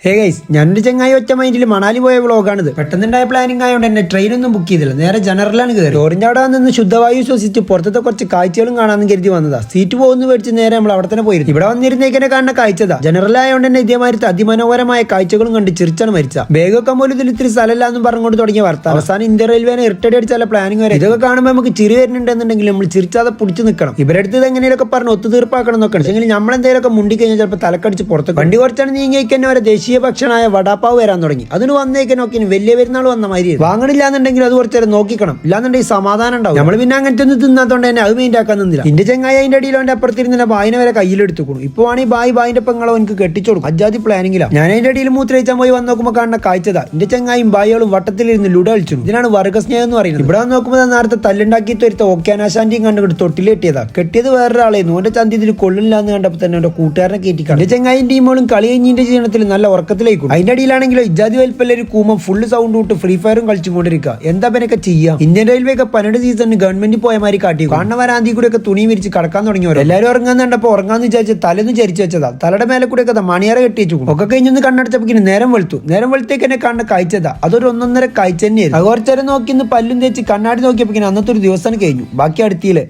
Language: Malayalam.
ഹേ ഗൈസ്, ഞാനൊരു ചങ്ങായി ഒറ്റ മൈൻഡിൽ മണാലി പോയ വ്ളോഗാണിത്. പെട്ടെന്നുണ്ടായ പ്ലാനിങ് ആയതുകൊണ്ട് തന്നെ ട്രെയിനൊന്നും ബുക്ക് ചെയ്തില്ല, നേരെ ജനറലാണ് കയറി. ഓറിഞ്ച് അവിടെ നിന്ന് ശുദ്ധവായു ശ്വസിച്ച് പുറത്തത്തെ കുറച്ച് കാഴ്ചകളും കാണാമെന്ന് കരുതി വന്നതാ. സീറ്റ് പോകുന്നു മേടിച്ച് നേരെ നമ്മൾ അവിടെ തന്നെ പോയിരുന്നു. ഇവിടെ വന്നിരുന്നേക്കനെ കാണുന്ന കാഴ്ചതാ. ജനറലായതുകൊണ്ട് തന്നെ ഇതേമാതിരത്തെ അതിമനോഹരമായ കാഴ്ചകളും കണ്ട് ചിരിച്ചാണ് മരിച്ച. ബാഗൊക്കെ പോലും ഇതിൽ ഇത്തിരി സ്ഥലമില്ലാന്നും പറഞ്ഞുകൊണ്ട് തുടങ്ങിയ വാർത്ത അവസാനം ഇന്ത്യ റെയിൽവേനെ ഇരട്ടടി അടിച്ചാല പ്ലാനിങ് വരെ. ഇതൊക്കെ കാണുമ്പോൾ നമുക്ക് ചിരി വരുന്നുണ്ടെന്നുണ്ടെങ്കിൽ നമ്മൾ ചിരിച്ചാതെ പിടിച്ചു നിൽക്കണം. ഇവരടുത്ത് എങ്ങനെയൊക്കെ പറഞ്ഞ് ഒത്തുതീർപ്പാക്കണം എന്നൊക്കെ പക്ഷേ നമ്മളെന്തെങ്കിലുമൊക്കെ മുണ്ടി കഴിഞ്ഞാൽ ചിലപ്പോൾ തലക്കടിച്ച് പുറത്ത് വണ്ടി കുറച്ചാണ് നീങ്ങിക്കന്നെ വരെ ദേശീയ ഭക്ഷണമായ വടാപ്പാവ് വരാൻ തുടങ്ങി. അതിന് വന്നേക്കെ നോക്കി വലിയ പെരുന്നാൾ വന്ന മാതിരി വാങ്ങണില്ല എന്നുണ്ടെങ്കിൽ അത് കുറച്ചേരം നോക്കിക്കണം, ഇല്ലാന്നുണ്ടെങ്കിൽ സമാധാനം ഉണ്ടാവും. നമ്മൾ പിന്നെ അങ്ങനത്തെ ഒന്നും തിന്നാത്തോണ്ട് തന്നെ അത് മെയിൻ ആക്കാൻ നിന്നില്ല. എന്റെ ചങ്ങായി അതിന്റെ അടിയിൽ അവന്റെ അപ്പുറത്തിരുന്ന ബായിനെ വരെ കയ്യിലെടുത്തുക്കണം. ഇപ്പൊ ആണെങ്കിൽ ബായിന്റെ പെങ്ങളോ എനിക്ക് കെട്ടിച്ചോടും. അജാതി പ്ലാനിങ്ങിലാണ്. ഞാൻ അതിന്റെ അടിയിൽ മൂത്രയിച്ചാൻ പോയി വന്ന് നോക്കുമ്പോൾ കാണുന്ന കാഴ്ചതാ. എന്റെ ചങ്ങായും ബായികളും വട്ടത്തിലിരുന്ന് ലുഡ കളിച്ചു. ഇതിനാണ് വർഗസ്നേഹം എന്ന് പറയുന്നത്. ഇവിടെ വന്ന് നോക്കുമ്പോൾ നേരത്തെ തല്ലുണ്ടാക്കിയിട്ട് ഒരുത്ത ഓക്കാനാശാന്റിയും കണ്ടുകൊണ്ട് തൊട്ടിൽ കെട്ടിയതാ. കെട്ടിയത് വേറൊരാളായിരുന്നു. ഓന്റെ ചന്തി ഇതിൽ കൊള്ളില്ല എന്ന് കണ്ടപ്പോൾ തന്നെ എന്റെ കൂട്ടുകാരനെ കയറ്റിക്കാണ്. എന്റെ ചങ്ങായും ടീമുകളും കളി കഴിഞ്ഞിന്റെ ക്ഷീണത്തിൽ നല്ല ഉറക്കത്തിലേക്കും. അതിന്റെ അടിയിലാണെങ്കിലോ ഇജാതി വലിപ്പല്ല ഒരു കൂമം ഫുള്ള് സൗണ്ട് വിട്ട് ഫ്രീ ഫയറും കളിച്ചുകൊണ്ടിരിക്കുക. എന്താ പനൊക്കെ ചെയ്യാം. ഇന്ത്യൻ റെയിൽവേ ഒക്കെ 12 സീസണിന് ഗവൺമെന്റ് പോയ മാതിരി കാട്ടി കാണവരാന്തി കൂടെ ഒക്കെ തുണി വിരിച്ച് കടക്കാൻ തുടങ്ങിയവർ എല്ലാവരും ഉറങ്ങാന്ന് കണ്ടപ്പോൾ ഉറങ്ങാന്ന് വിചാരിച്ച് തലന്ന് ചരിച്ചു വെച്ചതാ. തലയുടെ മേലെ കൂടെ ഒക്കെ മണിയറ കെട്ടി വെച്ചു. ഒക്കെ കഴിഞ്ഞൊന്ന് കണ്ണടച്ചപ്പോൾ നേരം വെളുത്തു. നേരം വെളുത്തേക്ക് എന്നെ കാണുന്ന കാഴ്ചതാ. അതൊരു ഒന്നൊന്നര കാഴ്ച തന്നെയായിരുന്നു. അത് കുറച്ചേരം നോക്കി പല്ലും തേച്ച് കണ്ണാടി നോക്കിയപ്പോൾ അന്നത്തെ ഒരു ദിവസം കഴിഞ്ഞു. ബാക്കി അടുത്തിയില്ലേ.